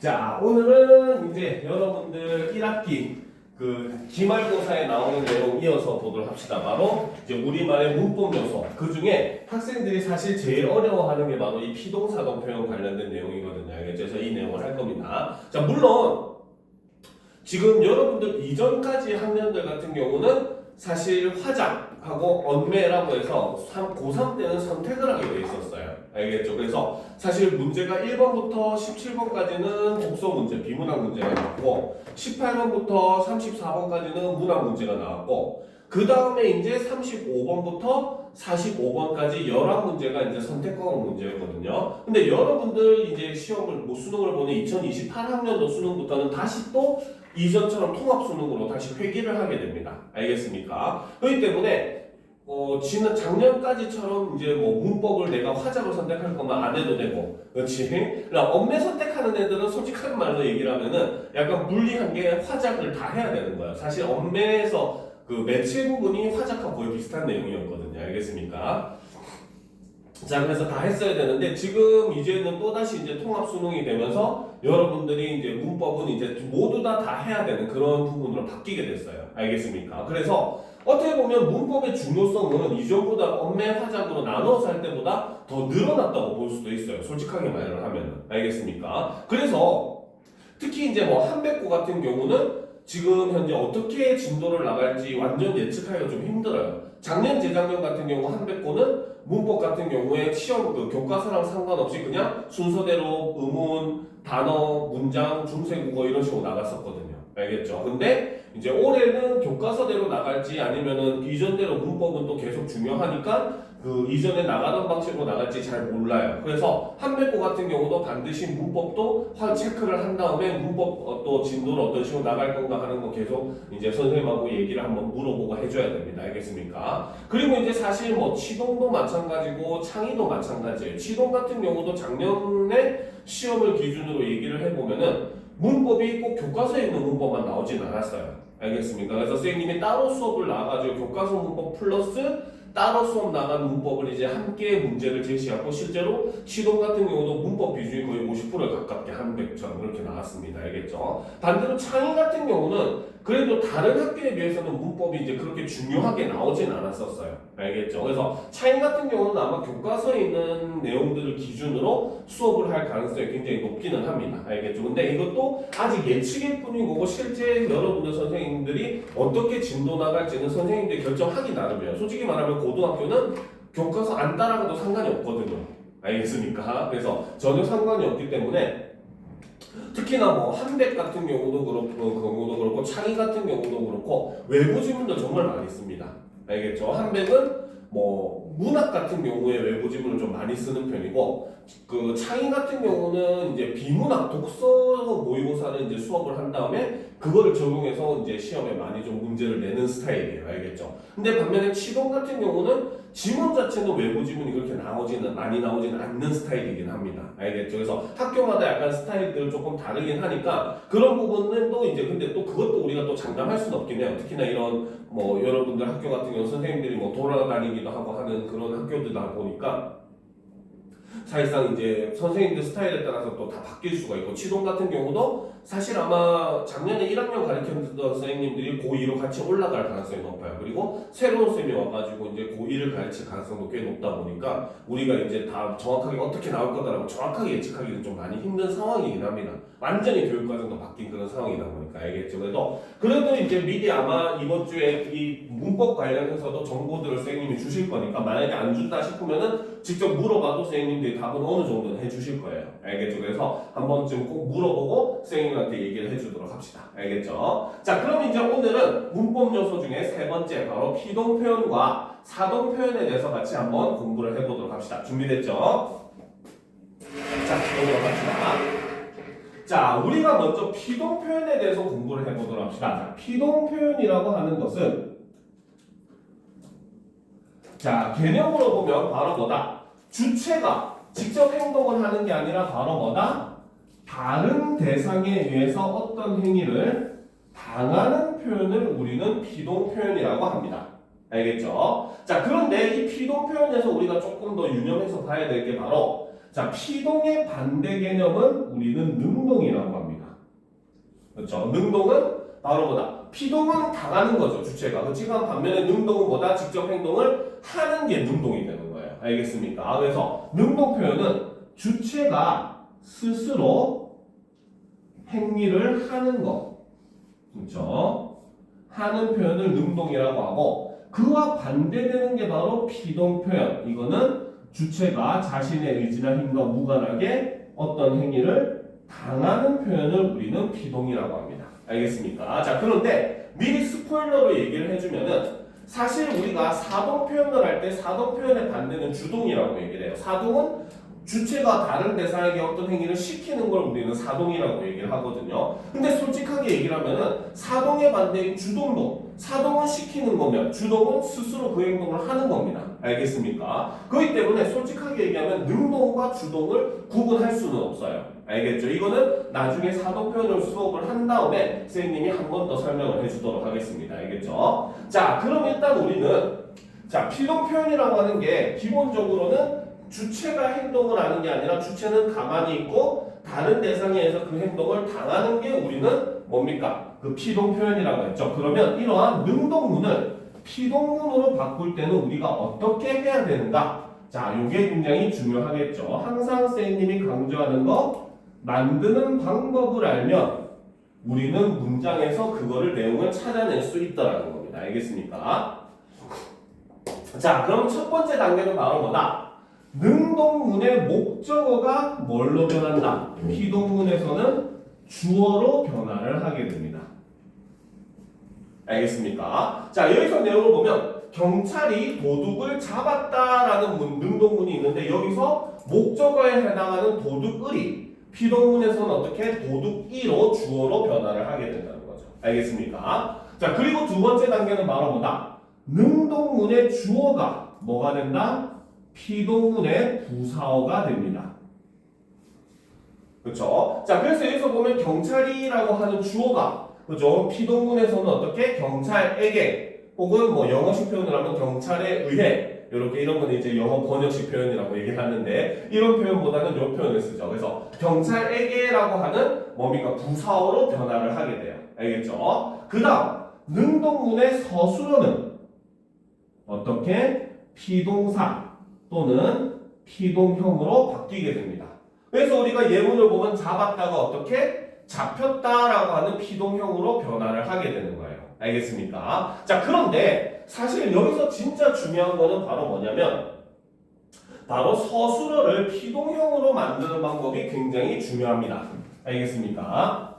자, 오늘은 이제 여러분들 1학기 기말고사에 나오는 내용 이어서 보도록 합시다. 바로 이제 우리말의 문법 요소. 그 중에 학생들이 사실 제일 어려워하는 게 바로 이 피동사동 표현 관련된 내용이거든요. 그래서 이 내용을 할 겁니다. 자, 물론 지금 여러분들 이전까지 학년들 같은 경우는 사실 화작하고 언매라고 해서 고3 때는 선택을 하게 돼 있었어요. 알겠죠? 그래서 사실 문제가 1번부터 17번까지는 독서 문제, 비문학 문제가 나왔고 18번부터 34번까지는 문학 문제가 나왔고 그 다음에 이제 35번부터 45번까지 11문제가 이제 선택과목 문제였거든요. 근데 여러분들 이제 시험을 수능을 보는 2028학년도 수능부터는 다시 또 이전처럼 통합 수능으로 다시 회귀를 하게 됩니다. 알겠습니까? 그렇기 때문에 지난 작년까지처럼 이제 문법을 내가 화자로 선택할 것만 안 해도 되고, 그렇지? 그러니까 엄매 선택하는 애들은 솔직한 말로 얘기를 하면은 약간 불리한 게 화작을 다 해야 되는 거야. 사실 엄매에서 매체 부분이 화작하고 거의 비슷한 내용이었거든요. 알겠습니까? 자, 그래서 다 했어야 되는데 지금 이제는 또다시 이제 통합 수능이 되면서 여러분들이 이제 문법은 이제 모두 다 해야 되는 그런 부분으로 바뀌게 됐어요. 알겠습니까? 그래서 어떻게 보면 문법의 중요성은 이전보다 엄매 화작으로 나눠서 할 때보다 더 늘어났다고 볼 수도 있어요. 솔직하게 말을 하면. 알겠습니까? 그래서 특히 이제 한백고 같은 경우는 지금 현재 어떻게 진도를 나갈지 완전 예측하기가 좀 힘들어요. 작년, 재작년 같은 경우 한백고는 문법 같은 경우에 시험 교과서랑 상관없이 그냥 순서대로 의문, 단어, 문장, 중세국어 이런 식으로 나갔었거든요. 알겠죠? 근데 이제 올해는 교과서대로 나갈지 아니면은 이전대로 문법은 또 계속 중요하니까 이전에 나가던 방식으로 나갈지 잘 몰라요. 그래서 한백고 같은 경우도 반드시 문법도 체크를 한 다음에 문법 또 진도를 어떤 식으로 나갈 건가 하는 거 계속 이제 선생님하고 얘기를 한번 물어보고 해줘야 됩니다. 알겠습니까? 그리고 이제 사실 치동도 마찬가지고 창의도 마찬가지예요. 치동 같은 경우도 작년에 시험을 기준으로 얘기를 해보면은 문법이 꼭 교과서에 있는 문법만 나오진 않았어요. 알겠습니까? 그래서 선생님이 따로 수업을 나와가지고 교과서 문법 플러스 따로 수업 나간 문법을 이제 함께 문제를 제시하고 실제로 시동 같은 경우도 문법 비중이 거의 50%에 가깝게 한 100점 그렇게 나왔습니다. 알겠죠? 반대로 창의 같은 경우는 그래도 다른 학교에 비해서는 문법이 이제 그렇게 중요하게 나오진 않았었어요. 알겠죠? 그래서 창의 같은 경우는 아마 교과서에 있는 내용들을 기준으로 수업을 할 가능성이 굉장히 높기는 합니다. 알겠죠? 근데 이것도 아직 예측일 뿐인 거고 실제 여러분들 선생님들이 어떻게 진도 나갈지는 선생님들이 결정하기 나름이에요. 솔직히 말하면 고등학교는 교과서 안 따라가도 상관이 없거든요. 알겠습니까? 그래서 전혀 상관이 없기 때문에 특히나 한백 같은 경우도 그렇고 창의 같은 경우도 그렇고 외부 지문도 정말 많이 씁니다. 알겠죠? 한백은 문학 같은 경우에 외부 지문을 좀 많이 쓰는 편이고 창의 같은 경우는 이제 비문학 독서 모의고사는 이제 수업을 한 다음에 그거를 적용해서 이제 시험에 많이 좀 문제를 내는 스타일이에요. 알겠죠? 근데 반면에 치동 같은 경우는 지문 자체는 외부 지문이 그렇게 많이 나오지는 않는 스타일이긴 합니다. 알겠죠? 그래서 학교마다 약간 스타일들 조금 다르긴 하니까 그런 부분은 또 이제 근데 또 그것도 우리가 또 장담할 수는 없긴 해요. 특히나 이런 여러분들 학교 같은 경우 선생님들이 돌아다니기도 하고 하는 그런 학교들다 보니까 사실상 이제 선생님들 스타일에 따라서 또 다 바뀔 수가 있고 치동 같은 경우도 사실 아마 작년에 1학년 가르쳤던 선생님들이 고2로 같이 올라갈 가능성이 높아요. 그리고 새로운 선생님이 와가지고 이제 고1을 가르칠 가능성도 꽤 높다 보니까 우리가 이제 다 정확하게 어떻게 나올 거다라고 정확하게 예측하기는 좀 많이 힘든 상황이긴 합니다. 완전히 교육과정도 바뀐 그런 상황이다 보니까 알겠죠. 그래도 이제 미리 아마 이번 주에 이 문법 관련해서도 정보들을 선생님이 주실 거니까 만약에 안 준다 싶으면은 직접 물어봐도 선생님들이 답은 어느 정도는 해주실 거예요. 알겠죠? 그래서 한 번쯤 꼭 물어보고 선생님한테 얘기를 해주도록 합시다. 알겠죠? 자, 그럼 이제 오늘은 문법 요소 중에 세 번째 바로 피동 표현과 사동 표현에 대해서 같이 한번 공부를 해보도록 합시다. 준비됐죠? 자, 보도록 합시다. 자, 우리가 먼저 피동 표현에 대해서 공부를 해보도록 합시다. 자, 피동 표현이라고 하는 것은 자, 개념으로 보면 바로 뭐다? 주체가 직접 행동을 하는 게 아니라 바로 뭐다? 다른 대상에 의해서 어떤 행위를 당하는 표현을 우리는 피동 표현이라고 합니다. 알겠죠? 자, 그런데 이 피동 표현에서 우리가 조금 더 유념해서 봐야 될 게 바로 자, 피동의 반대 개념은 우리는 능동이라고 합니다. 그렇죠? 능동은 바로 뭐다? 피동은 당하는 거죠, 주체가. 그렇지만 반면에 능동은 뭐다? 직접 행동을 하는 게 능동이 되는 거예요. 알겠습니까? 그래서 능동 표현은 주체가 스스로 행위를 하는 것. 그렇죠? 하는 표현을 능동이라고 하고 그와 반대되는 게 바로 피동 표현. 이거는 주체가 자신의 의지나 힘과 무관하게 어떤 행위를 당하는 표현을 우리는 피동이라고 합니다. 알겠습니까? 자, 그런데 미리 스포일러로 얘기를 해주면은 사실 우리가 사동 표현을 할 때 사동 표현의 반대는 주동이라고 얘기를 해요. 사동은 주체가 다른 대상에게 어떤 행위를 시키는 걸 우리는 사동이라고 얘기를 하거든요. 근데 솔직하게 얘기를 하면은 사동의 반대인 주동도 사동은 시키는 거면 주동은 스스로 그 행동을 하는 겁니다. 알겠습니까? 그렇기 때문에 솔직하게 얘기하면 능동과 주동을 구분할 수는 없어요. 알겠죠? 이거는 나중에 사동 표현을 수업을 한 다음에 선생님이 한 번 더 설명을 해주도록 하겠습니다. 알겠죠? 자, 그럼 일단 우리는 자, 피동 표현이라고 하는 게 기본적으로는 주체가 행동을 하는 게 아니라 주체는 가만히 있고 다른 대상에 의해서 그 행동을 당하는 게 우리는 뭡니까? 그 피동 표현이라고 했죠. 그러면 이러한 능동문을 피동문으로 바꿀 때는 우리가 어떻게 해야 되는가? 자, 이게 굉장히 중요하겠죠. 항상 선생님이 강조하는 거 만드는 방법을 알면 우리는 문장에서 그거를 내용을 찾아낼 수 있다라는 겁니다. 알겠습니까? 자, 그럼 첫 번째 단계는 바로 뭐다? 능동문의 목적어가 뭘로 변한다? 피동문에서는 주어로 변화를 하게 됩니다. 알겠습니까? 자, 여기서 내용을 보면 경찰이 도둑을 잡았다라는 능동문이 있는데 여기서 목적어에 해당하는 도둑을이 피동문에서는 어떻게 도둑이로 주어로 변화를 하게 된다는 거죠. 알겠습니까? 자, 그리고 두 번째 단계는 바로 뭐다? 능동문의 주어가 뭐가 된다? 피동문의 부사어가 됩니다. 그렇죠? 자, 그래서 여기서 보면 경찰이라고 하는 주어가 그죠? 피동문에서는 어떻게 경찰에게 혹은 뭐 영어식 표현을 하면 경찰에 의해 이렇게 이런 건 이제 영어 번역식 표현이라고 얘기를 하는데 이런 표현보다는 이 표현을 쓰죠. 그래서 경찰에게라고 하는 뭡니까? 부사어로 변화를 하게 돼요. 알겠죠? 그다음 능동문의 서술어는 어떻게 피동사 또는 피동형으로 바뀌게 됩니다. 그래서 우리가 예문을 보면 잡았다가 어떻게 잡혔다라고 하는 피동형으로 변화를 하게 되는 거예요. 알겠습니까? 자, 그런데 사실 여기서 진짜 중요한 거는 바로 뭐냐면 바로 서술어를 피동형으로 만드는 방법이 굉장히 중요합니다. 알겠습니까?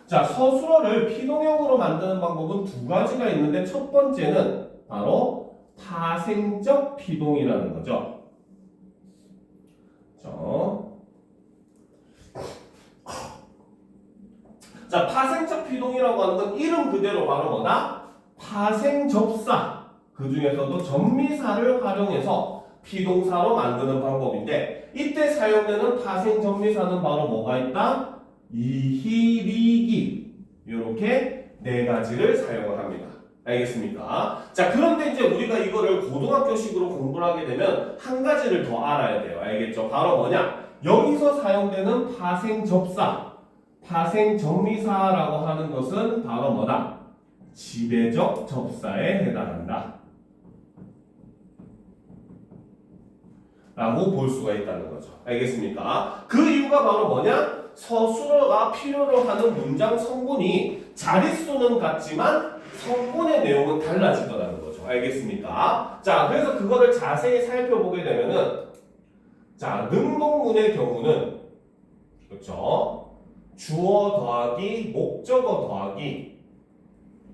자, 서술어를 피동형으로 만드는 방법은 두 가지가 있는데 첫 번째는 바로 파생적 피동이라는 거죠. 자, 파생적 피동이라고 하는 건 이름 그대로 바로 뭐다? 파생접사. 그 중에서도 접미사를 활용해서 피동사로 만드는 방법인데 이때 사용되는 파생접미사는 바로 뭐가 있다? 이히, 리기. 이렇게 네 가지를 사용을 합니다. 알겠습니까? 자, 그런데 이제 우리가 이거를 고등학교식으로 공부를 하게 되면 한 가지를 더 알아야 돼요. 알겠죠? 바로 뭐냐? 여기서 사용되는 파생접사, 파생접미사라고 하는 것은 바로 뭐다? 지배적 접사에 해당한다. 라고 볼 수가 있다는 거죠. 알겠습니까? 그 이유가 바로 뭐냐? 서술어가 필요로 하는 문장 성분이 자릿수는 같지만 성분의 내용은 달라지더라는 거죠. 알겠습니까? 자, 그래서 그거를 자세히 살펴보게 되면은 자, 능동문의 경우는 그렇죠? 주어 더하기 목적어 더하기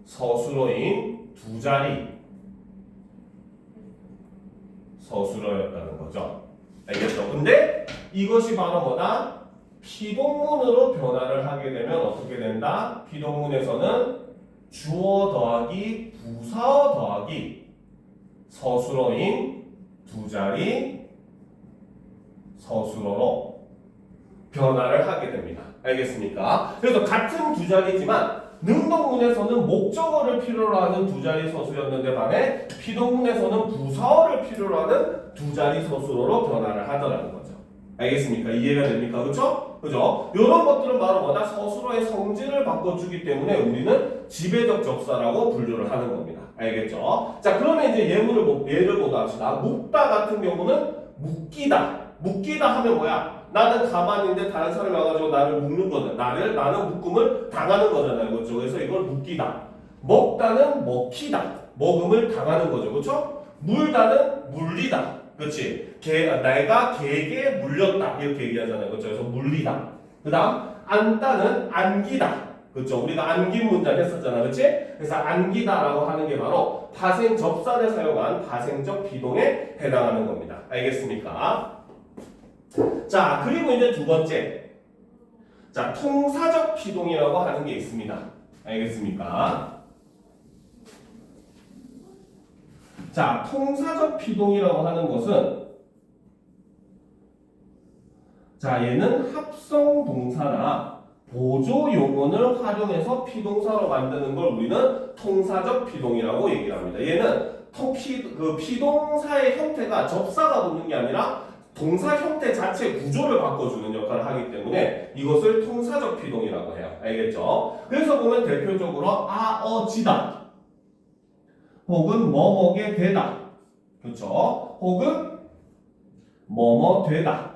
서술어인 두 자리 서술어였다는 거죠. 알겠죠? 근데 이것이 바로 뭐다? 피동문으로 변화를 하게 되면 어떻게 된다? 피동문에서는 주어 더하기 부사어 더하기 서술어인 두 자리 서술어로 변화를 하게 됩니다. 알겠습니까? 그래서 같은 두 자리지만 능동문에서는 목적어를 필요로 하는 두 자리 서술이었는데 반해 피동문에서는 부사어를 필요로 하는 두 자리 서술어로 변화를 하더라는 거죠. 알겠습니까? 이해가 됩니까? 그쵸? 그죠? 이런 것들은 바로 뭐다? 서술어의 성질을 바꿔주기 때문에 우리는 지배적 접사라고 분류를 하는 겁니다. 알겠죠? 자, 그러면 이제 예를 보다 합시다. 묻다 같은 경우는 묶이다. 묶이다 하면 뭐야? 나는 가만히 있는데 다른 사람이 와가지고 나를 묶는 거든. 나는 묶음을 당하는 거잖아요. 그렇죠? 그래서 이걸 묶이다. 먹다는 먹히다. 먹음을 당하는 거죠. 그렇죠? 물다는 물리다. 그렇지? 내가 개에게 물렸다. 이렇게 얘기하잖아요. 그렇죠? 그래서 물리다. 그 다음 안다는 안기다. 그렇죠? 우리가 안긴 문장 했었잖아. 그렇지? 그래서 안기다라고 하는 게 바로 파생 접사를 사용한 파생적 비동에 해당하는 겁니다. 알겠습니까? 자, 그리고 이제 두 번째. 자, 통사적 피동이라고 하는 게 있습니다. 알겠습니까? 자, 통사적 피동이라고 하는 것은 자, 얘는 합성 동사나 보조 용언을 활용해서 피동사로 만드는 걸 우리는 통사적 피동이라고 얘기를 합니다. 얘는 피동사의 형태가 접사가 붙는 게 아니라 동사 형태 자체 구조를 바꿔주는 역할을 하기 때문에 이것을 통사적 피동이라고 해요. 알겠죠? 그래서 보면 대표적으로 아어지다 혹은 뭐뭐게 되다, 그렇죠? 혹은 뭐뭐 되다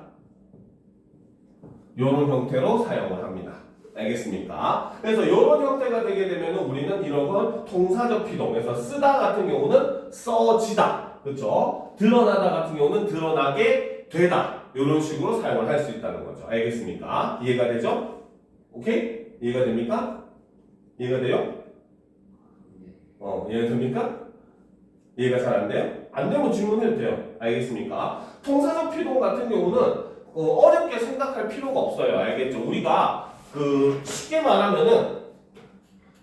이런 형태로 사용을 합니다. 알겠습니까? 그래서 이런 형태가 되게 되면 우리는 이런 건 통사적 피동에서 쓰다 같은 경우는 써지다, 그렇죠? 드러나다 같은 경우는 드러나게 되다 이런 식으로 사용을 할 수 있다는 거죠. 알겠습니까? 이해가 되죠? 오케이? 이해가 됩니까? 이해가 돼요? 이해가 됩니까? 이해가 잘 안 돼요? 안 되면 질문해도 돼요. 알겠습니까? 통사적 피동 같은 경우는 어렵게 생각할 필요가 없어요. 알겠죠? 우리가 쉽게 말하면은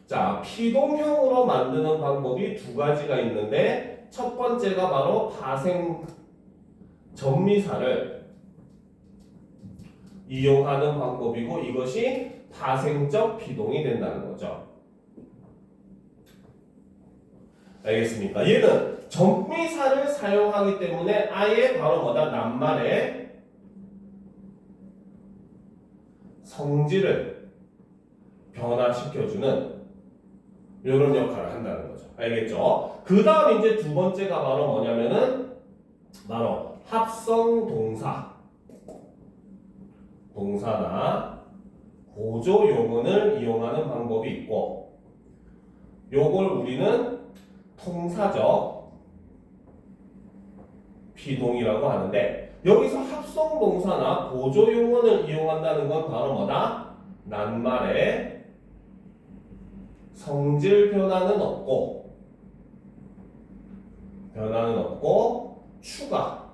자, 피동형으로 만드는 방법이 두 가지가 있는데 첫 번째가 바로 파생 전미사를 이용하는 방법이고 이것이 파생적 피동이 된다는 거죠. 알겠습니까? 얘는 전미사를 사용하기 때문에 아예 바로 뭐다? 낱말의 성질을 변화시켜주는 이런 역할을 한다는 거죠. 알겠죠? 그 다음 이제 두 번째가 바로 뭐냐면은 바로 합성 동사나 보조 용언을 이용하는 방법이 있고 요걸 우리는 통사적 피동이라고 하는데 여기서 합성 동사나 보조 용언을 이용한다는 건 바로 뭐다? 낱말의 성질 변화는 없고 추가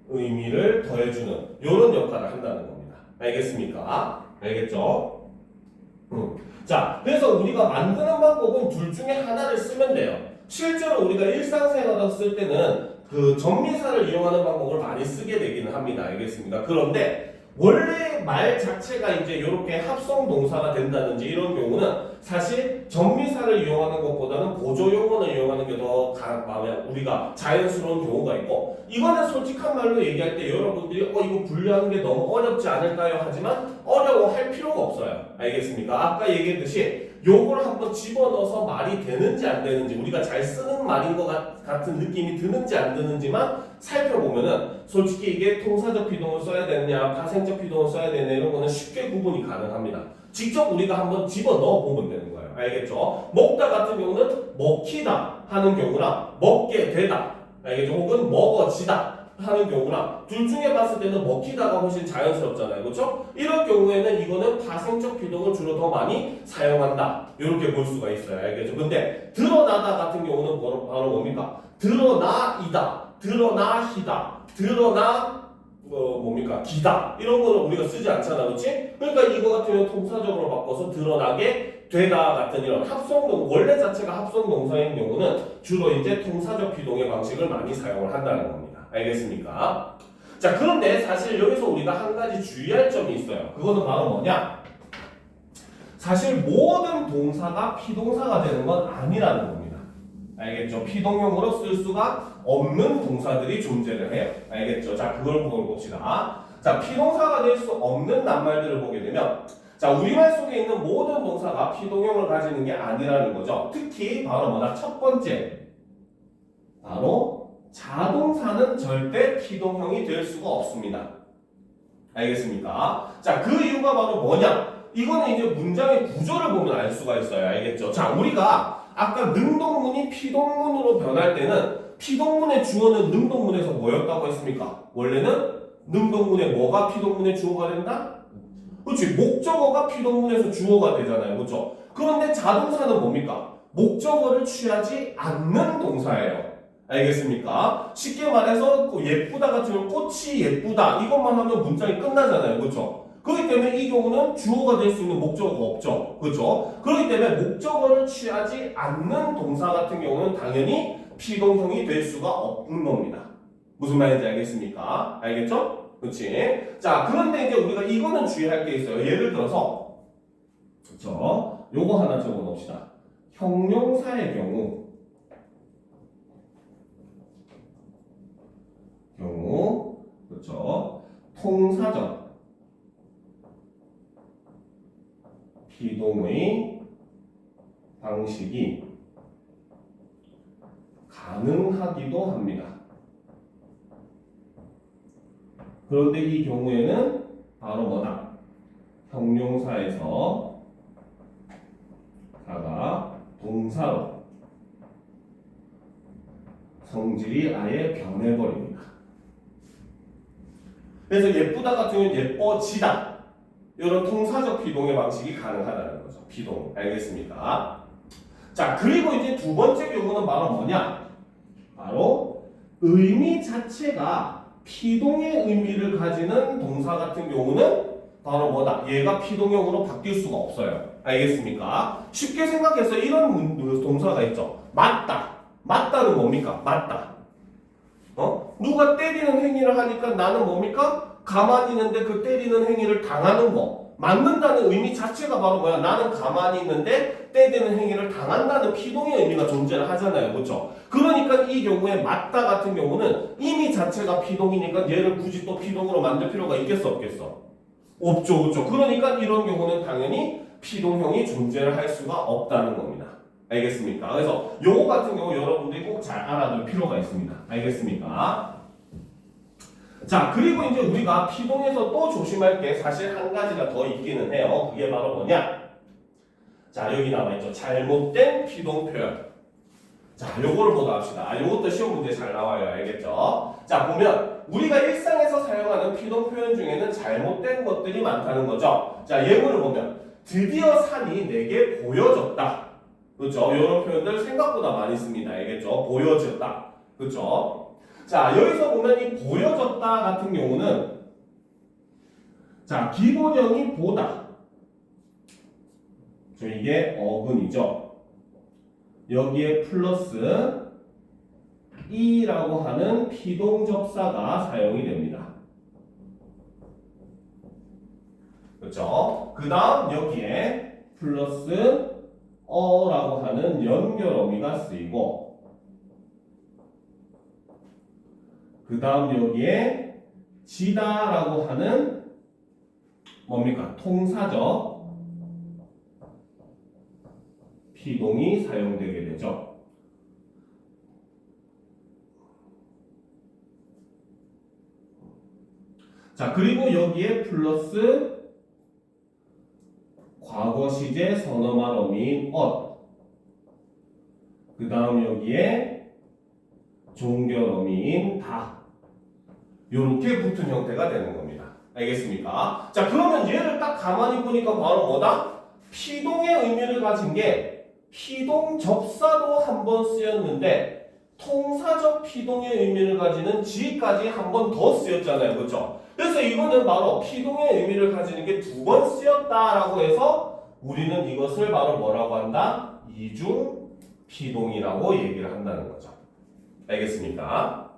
의미를 더해주는 이런 역할을 한다는 겁니다. 알겠습니까? 알겠죠? 자, 그래서 우리가 만드는 방법은 둘 중에 하나를 쓰면 돼요. 실제로 우리가 일상생활에서 쓸 때는 전미사를 이용하는 방법을 많이 쓰게 되기는 합니다. 알겠습니까? 그런데 원래 말 자체가 이제 이렇게 합성 동사가 된다든지 이런 경우는 사실 전미사를 이용하는 것보다는 보조 용언을 이용하는 게 더 우리가 자연스러운 경우가 있고 이거는 솔직한 말로 얘기할 때 여러분들이 이거 분류하는 게 너무 어렵지 않을까요? 하지만 어려워할 필요가 없어요. 알겠습니까? 아까 얘기했듯이 요걸 한번 집어넣어서 말이 되는지 안 되는지 우리가 잘 쓰는 말인 것 같은 느낌이 드는지 안 드는지만 살펴보면은 솔직히 이게 통사적 피동을 써야 되느냐 파생적 피동을 써야 되느냐 이런 거는 쉽게 구분이 가능합니다. 직접 우리가 한번 집어넣어 보면 되는 거예요. 알겠죠? 먹다 같은 경우는 먹히다 하는 경우랑 먹게 되다, 알겠죠? 혹은 먹어지다 하는 경우랑 둘 중에 봤을 때는 먹히다가 훨씬 자연스럽잖아요. 그렇죠? 이런 경우에는 이거는 파생적 피동을 주로 더 많이 사용한다. 이렇게 볼 수가 있어요. 알겠죠? 근데 드러나다 같은 경우는 바로 뭡니까? 드러나이다, 드러나히다, 기다 이런 거는 우리가 쓰지 않잖아. 그렇지? 그러니까 이거 같은 경우는 통사적으로 바꿔서 드러나게 되다 같은 이런 합성동 원래 자체가 합성동사인 경우는 주로 이제 통사적 피동의 방식을 많이 사용을 한다는 겁니다. 알겠습니까? 자, 그런데 사실 여기서 우리가 한 가지 주의할 점이 있어요. 그거는 바로 뭐냐? 사실 모든 동사가 피동사가 되는 건 아니라는 겁니다. 알겠죠? 피동형으로 쓸 수가 없는 동사들이 존재를 해요. 알겠죠? 자, 그걸 봅시다. 자, 피동사가 될 수 없는 낱말들을 보게 되면 자, 우리말 속에 있는 모든 동사가 피동형을 가지는 게 아니라는 거죠. 특히 바로 뭐다? 첫 번째. 바로 자동사는 절대 피동형이 될 수가 없습니다. 알겠습니까? 자, 그 이유가 바로 뭐냐? 이거는 이제 문장의 구조를 보면 알 수가 있어요. 알겠죠? 자, 우리가 아까 능동문이 피동문으로 변할 때는 피동문의 주어는 능동문에서 뭐였다고 했습니까? 원래는 능동문에 뭐가 피동문의 주어가 된다? 그렇지. 목적어가 피동문에서 주어가 되잖아요. 그렇죠? 그런데 자동사는 뭡니까? 목적어를 취하지 않는 동사예요. 알겠습니까? 쉽게 말해서 예쁘다 같은 경우 꽃이 예쁘다 이것만 하면 문장이 끝나잖아요. 그렇죠? 그렇기 때문에 이 경우는 주어가 될 수 있는 목적어가 없죠. 그렇죠? 그렇기 때문에 목적어를 취하지 않는 동사 같은 경우는 당연히 피동형이 될 수가 없는 겁니다. 무슨 말인지 알겠습니까? 알겠죠? 그렇지? 자, 그런데 이제 우리가 이거는 주의할 게 있어요. 예를 들어서 그렇죠? 요거 하나 적어 놓읍시다. 형용사의 경우 그렇죠? 통사적 피동의 방식이 가능하기도 합니다. 그런데 이 경우에는 바로 뭐다? 형용사에서 사가 동사로 성질이 아예 변해버립니다. 그래서 예쁘다 같은 경우는 예뻐지다. 이런 통사적 피동의 방식이 가능하다는 거죠. 피동. 알겠습니까? 자, 그리고 이제 두 번째 경우는 바로 뭐냐? 바로 의미 자체가 피동의 의미를 가지는 동사 같은 경우는 바로 뭐다? 얘가 피동형으로 바뀔 수가 없어요. 알겠습니까? 쉽게 생각해서 이런 동사가 있죠. 맞다. 맞다는 뭡니까? 맞다. 누가 때리는 행위를 하니까 나는 뭡니까? 가만히 있는데 그 때리는 행위를 당하는 거. 맞는다는 의미 자체가 바로 뭐야? 나는 가만히 있는데 때리는 행위를 당한다는 피동의 의미가 존재를 하잖아요. 그렇죠? 그러니까 이 경우에 맞다 같은 경우는 의미 자체가 피동이니까 얘를 굳이 또 피동으로 만들 필요가 있겠어? 없겠어? 없죠. 그렇죠? 그러니까 이런 경우는 당연히 피동형이 존재를 할 수가 없다는 겁니다. 알겠습니까? 그래서 요거 같은 경우 여러분들이 꼭 잘 알아둘 필요가 있습니다. 알겠습니까? 자, 그리고 이제 우리가 피동에서 또 조심할 게 사실 한 가지가 더 있기는 해요. 그게 바로 뭐냐? 자, 여기 나와있죠. 잘못된 피동 표현. 자, 요거를 보다 합시다. 요것도 시험 문제 잘 나와요. 알겠죠? 자, 보면 우리가 일상에서 사용하는 피동 표현 중에는 잘못된 것들이 많다는 거죠. 자, 예문을 보면 드디어 산이 내게 보여졌다. 그렇죠? 이런 표현들 생각보다 많이 씁니다. 알겠죠? 보여졌다. 그렇죠? 자, 여기서 보면 이 보여졌다 같은 경우는 자, 기본형이 보다. 이게 어근이죠. 여기에 플러스 이라고 하는 피동접사가 사용이 됩니다. 그렇죠? 그 다음 여기에 플러스 어라고 하는 연결어미가 쓰이고 그 다음 여기에 지다라고 하는 뭡니까? 통사적 피동이 사용되게 되죠. 자, 그리고 여기에 플러스 과거 시제 선어말 어미인 엇. 그 다음 여기에 종결 어미인 다. 요렇게 붙은 형태가 되는 겁니다. 알겠습니까? 자, 그러면 얘를 딱 가만히 보니까 바로 뭐다? 피동의 의미를 가진 게 피동 접사도 한 번 쓰였는데 통사적 피동의 의미를 가지는 지까지 한 번 더 쓰였잖아요. 그렇죠? 그래서 이거는 바로 피동의 의미를 가지는 게 두 번 쓰였다라고 해서 우리는 이것을 바로 뭐라고 한다? 이중 피동이라고 얘기를 한다는 거죠. 알겠습니까?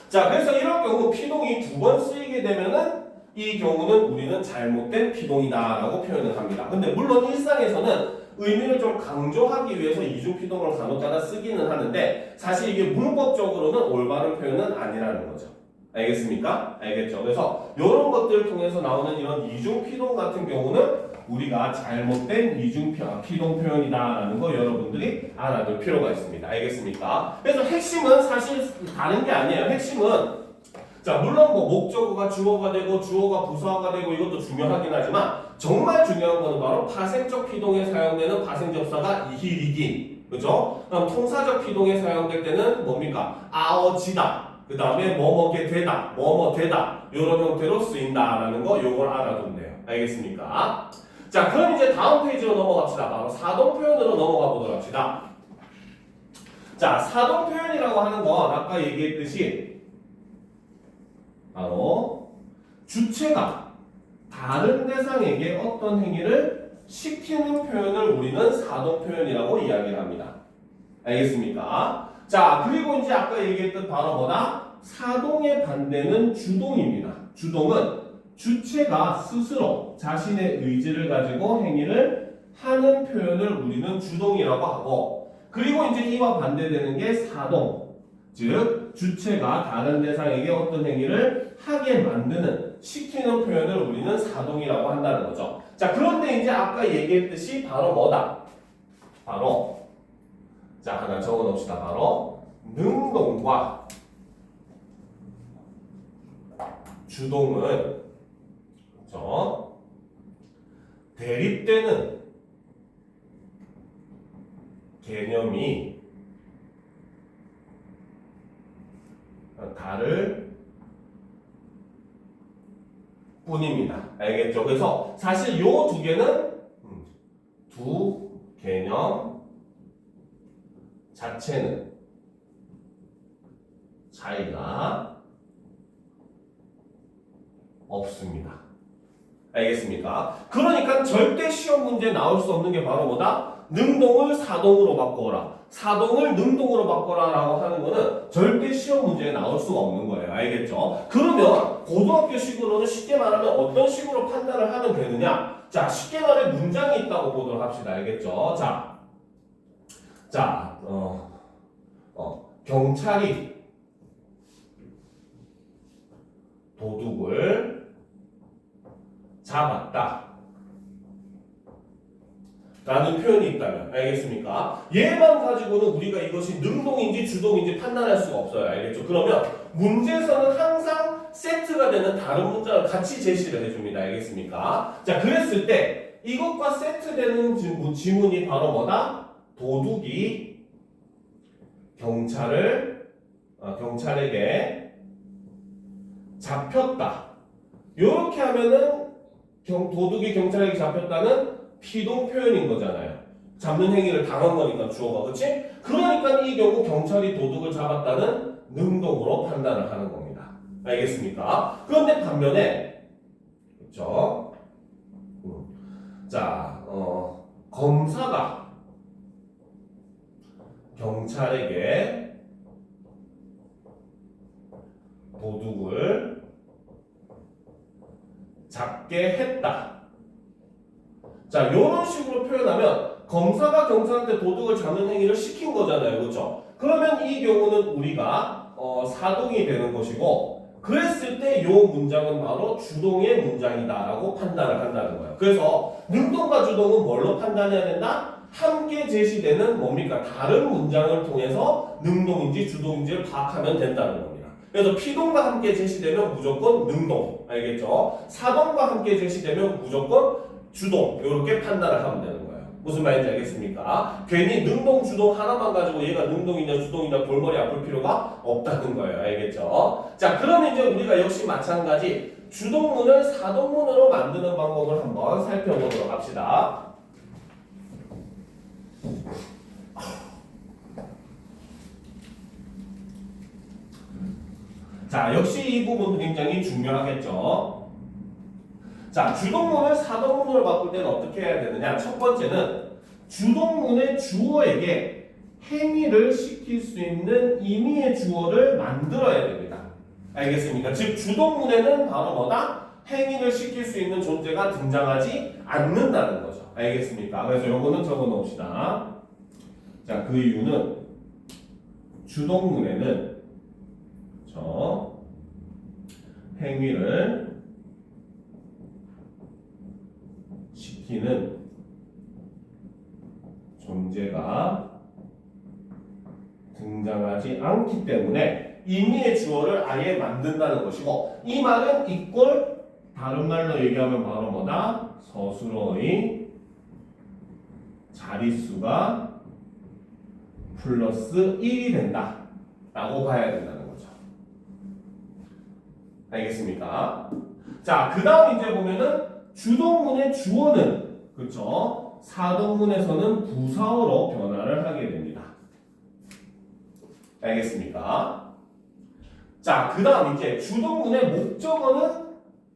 자, 그래서 이런 경우 피동이 두 번 쓰이게 되면은 이 경우는 우리는 잘못된 피동이다라고 표현을 합니다. 근데 물론 일상에서는 의미를 좀 강조하기 위해서 이중피동을 간혹가다 쓰기는 하는데 사실 이게 문법적으로는 올바른 표현은 아니라는 거죠. 알겠습니까? 알겠죠? 그래서 이런 것들을 통해서 나오는 이런 이중피동 같은 경우는 우리가 잘못된 이중피동 표현이다라는 거 여러분들이 알아둘 필요가 있습니다. 알겠습니까? 그래서 핵심은 사실 다른 게 아니에요. 핵심은 자 물론 뭐 목적어가 주어가 되고 주어가 부사가 되고 이것도 중요하긴 하지만 정말 중요한 거는 바로 파생적 피동에 사용되는 파생접사가 이힐이기 그죠? 그럼 통사적 피동에 사용될 때는 뭡니까? 아어지다 그 다음에 뭐뭐게 되다 뭐뭐 되다 이런 형태로 쓰인다라는 거 요걸 알아두면 돼요. 알겠습니까? 자 그럼 이제 다음 페이지로 넘어갑시다. 바로 사동 표현으로 넘어가 보도록 합시다. 자 사동 표현이라고 하는 건 아까 얘기했듯이 바로 주체가 다른 대상에게 어떤 행위를 시키는 표현을 우리는 사동 표현이라고 이야기를 합니다. 알겠습니까? 자 그리고 이제 아까 얘기했던 바로 뭐다? 사동의 반대는 주동입니다. 주동은 주체가 스스로 자신의 의지를 가지고 행위를 하는 표현을 우리는 주동이라고 하고 그리고 이제 이와 반대되는 게 사동 즉 주체가 다른 대상에게 어떤 행위를 하게 만드는 시키는 표현을 우리는 사동이라고 한다는 거죠. 자 그런데 이제 아까 얘기했듯이 바로 뭐다? 바로 자 하나 적어 놓읍시다. 바로 능동과 주동은 그렇죠? 대립되는 개념이 다를 뿐입니다. 알겠죠? 그래서 사실 요 두 개는 두 개념 자체는 차이가 없습니다. 알겠습니까? 그러니까 절대 시험 문제에 나올 수 없는 게 바로 뭐다? 능동을 사동으로 바꿔라. 사동을 능동으로 바꿔라 라고 하는 거는 절대 시험 문제에 나올 수가 없는 거예요. 알겠죠? 그러면 고등학교식으로는 쉽게 말하면 어떤 식으로 판단을 하면 되느냐? 자, 쉽게 말해 문장이 있다고 보도록 합시다. 알겠죠? 자, 경찰이 도둑을 잡았다. 라는 표현이 있다면 알겠습니까? 얘만 가지고는 우리가 이것이 능동인지 주동인지 판단할 수가 없어요. 알겠죠? 그러면 문제에서는 항상 세트가 되는 다른 문장을 같이 제시를 해줍니다. 알겠습니까? 자 그랬을 때 이것과 세트되는 지문이 바로 뭐다? 도둑이 경찰에게 잡혔다. 이렇게 하면은 도둑이 경찰에게 잡혔다는 피동 표현인 거잖아요. 잡는 행위를 당한 거니까 주어가 그렇지? 그러니까 이 경우 경찰이 도둑을 잡았다는 능동으로 판단을 하는 겁니다. 알겠습니까? 그런데 반면에 그렇죠? 자, 검사가 경찰에게 도둑을 잡게 했다. 자, 이런 식으로 표현하면 검사가 경찰한테 도둑을 잡는 행위를 시킨 거잖아요. 그렇죠? 그러면 이 경우는 우리가 사동이 되는 것이고 그랬을 때 이 문장은 바로 주동의 문장이다라고 판단을 한다는 거예요. 그래서 능동과 주동은 뭘로 판단해야 된다? 함께 제시되는 뭡니까? 다른 문장을 통해서 능동인지 주동인지를 파악하면 된다는 겁니다. 그래서 피동과 함께 제시되면 무조건 능동, 알겠죠? 사동과 함께 제시되면 무조건 주동, 이렇게 판단을 하면 되는 거예요. 무슨 말인지 알겠습니까? 괜히 능동, 주동 하나만 가지고 얘가 능동이냐 주동이냐 골머리 아플 필요가 없다는 거예요. 알겠죠? 자, 그럼 이제 우리가 역시 마찬가지 주동문을 사동문으로 만드는 방법을 한번 살펴보도록 합시다. 자, 역시 이 부분도 굉장히 중요하겠죠. 자, 주동문을 사동문으로 바꿀 때는 어떻게 해야 되느냐? 첫 번째는 주동문의 주어에게 행위를 시킬 수 있는 임의의 주어를 만들어야 됩니다. 알겠습니까? 즉 주동문에는 바로 뭐다? 행위를 시킬 수 있는 존재가 등장하지 않는다는 거죠. 알겠습니까? 그래서 요거는 적어 놓읍시다. 자, 그 이유는 주동문에는 저 행위를 시키는 존재가 등장하지 않기 때문에 임의의 주어를 아예 만든다는 것이고, 이 말은 이꼴 다른 말로 얘기하면 바로 뭐다? 서술어의 자릿수가 플러스 1이 된다 라고 봐야 된다는 거죠. 알겠습니까? 자, 그 다음 이제 보면은 주동문의 주어는, 그쵸? 사동문에서는 부사어로 변화를 하게 됩니다. 알겠습니까? 자, 그 다음 이제 주동문의 목적어는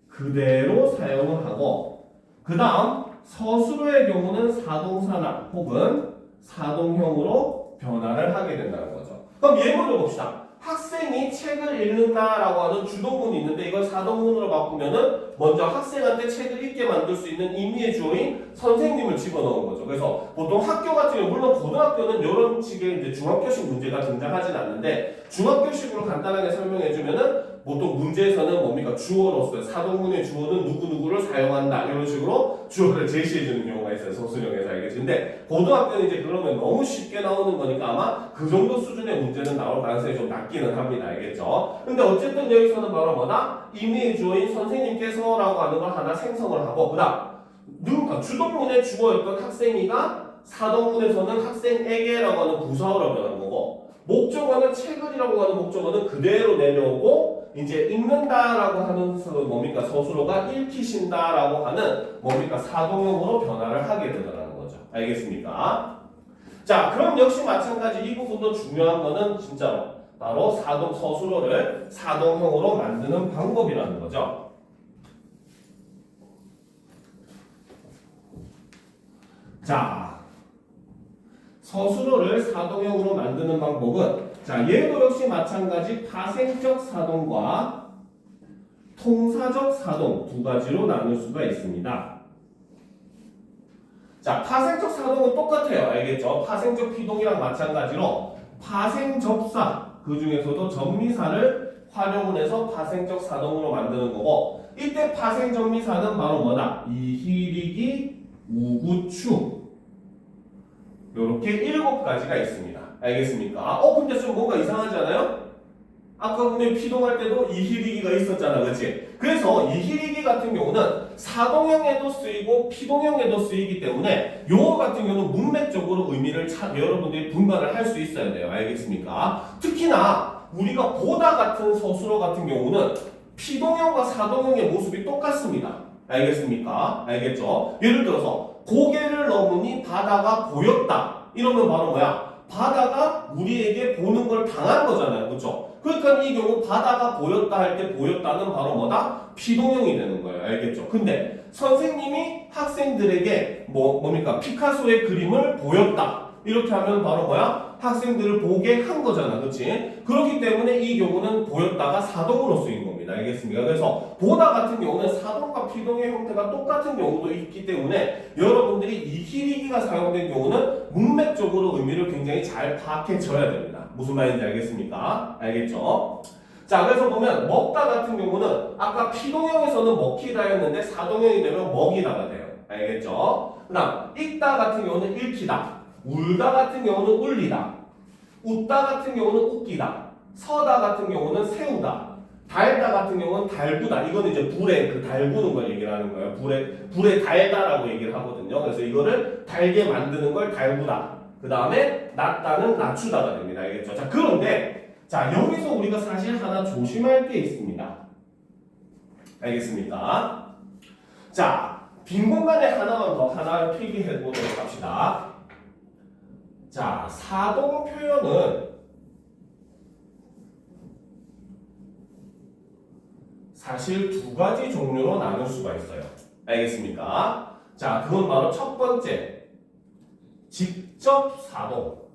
그대로 사용을 하고, 그 다음 서술어의 경우는 사동사나 혹은 사동형으로 변화를 하게 된다는 거죠. 그럼 예문을 봅시다. 학생이 책을 읽는다라고 하는 주동문이 있는데 이걸 사동문으로 바꾸면은 먼저 학생한테 책을 읽게 만들 수 있는 임의의 주어인 선생님을 집어넣은 거죠. 그래서 보통 학교 같은 경우, 물론 고등학교는 이런 식의 이제 중학교식 문제가 등장하진 않는데, 중학교식으로 간단하게 설명해주면은 보통 문제에서는 뭡니까? 주어로서 사동문의 주어는 누구누구를 사용한다 이런 식으로 주어를 제시해주는 경우가 있어요. 서술형에서. 알겠지? 근데 고등학교는 이제 그러면 너무 쉽게 나오는 거니까 아마 그 정도 수준의 문제는 나올 가능성이 좀 낮기는 합니다. 알겠죠? 근데 어쨌든 여기서는 바로 뭐다? 임의의 주어인 선생님께서라고 하는 걸 하나 생성을 하고, 그 다음 주동문의 주어였던 학생이가 사동문에서는 학생에게라고 하는 부사어로 변한 거고, 목적어는 책을이라고 하는 목적어는 그대로 내려오고, 이제 읽는다라고 하는 뭡니까? 서술어가 읽히신다라고 하는 뭡니까? 사동형으로 변화를 하게 되더라는 거죠. 알겠습니까? 자, 그럼 역시 마찬가지 이 부분도 중요한 거는 진짜로 바로 서술어를 사동형으로 만드는 방법이라는 거죠. 자, 서술어를 사동형으로 만드는 방법은, 자, 얘도 역시 마찬가지 파생적 사동과 통사적 사동 두 가지로 나눌 수가 있습니다. 자, 파생적 사동은 똑같아요. 알겠죠? 파생적 피동이랑 마찬가지로 파생접사, 그 중에서도 접미사를 활용을 해서 파생적 사동으로 만드는 거고, 이때 파생접미사는 바로 뭐다? 이희리기, 우구추, 요렇게 7가지가 있습니다. 알겠습니까? 근데 좀 뭔가 이상하지 않아요? 아까 분명히 피동할 때도 이희리기가 있었잖아, 그렇지? 그래서 이희리기 같은 경우는 사동형에도 쓰이고 피동형에도 쓰이기 때문에 요거 같은 경우는 문맥적으로 의미를 여러분들이 분간을 할 수 있어야 돼요. 알겠습니까? 특히나 우리가 보다 같은 서술어 같은 경우는 피동형과 사동형의 모습이 똑같습니다. 알겠습니까? 알겠죠? 예를 들어서 고개를 넘으니 바다가 보였다. 이러면 바로 뭐야? 바다가 우리에게 보는 걸 당한 거잖아요. 그렇죠? 그러니까 이 경우 바다가 보였다 할 때 보였다는 바로 뭐다? 피동형이 되는 거예요. 알겠죠? 근데 선생님이 학생들에게 뭡니까? 피카소의 그림을 보였다. 이렇게 하면 바로 뭐야? 학생들을 보게 한 거잖아. 그렇지? 그렇기 때문에 이 경우는 보였다가 사동으로 쓰인 겁니다. 알겠습니까? 그래서 보다 같은 경우는 사동과 피동의 형태가 똑같은 경우도 있기 때문에 여러분들이 이희리기가 사용된 경우는 문맥적으로 의미를 굉장히 잘 파악해줘야 됩니다. 무슨 말인지 알겠습니까? 알겠죠? 자, 그래서 보면 먹다 같은 경우는 아까 피동형에서는 먹히다였는데 사동형이 되면 먹이다가 돼요. 알겠죠? 그 다음 읽다 같은 경우는 읽히다, 울다 같은 경우는 울리다, 웃다 같은 경우는 웃기다, 서다 같은 경우는 세우다, 달다 같은 경우는 달구다. 이거는 이제 불에 그 달구는 걸 얘기를 하는 거예요. 불에 달다라고 얘기를 하거든요. 그래서 이거를 달게 만드는 걸 달구다. 그 다음에 낮다는 낮추다가 됩니다. 알겠죠? 자, 그런데 자, 여기서 우리가 사실 하나 조심할 게 있습니다. 알겠습니까? 자, 빈 공간에 하나 필기해 보도록 합시다. 자, 사동 표현은 사실 두 가지 종류로 나눌 수가 있어요. 알겠습니까? 자, 그건 바로 첫 번째, 직접 사동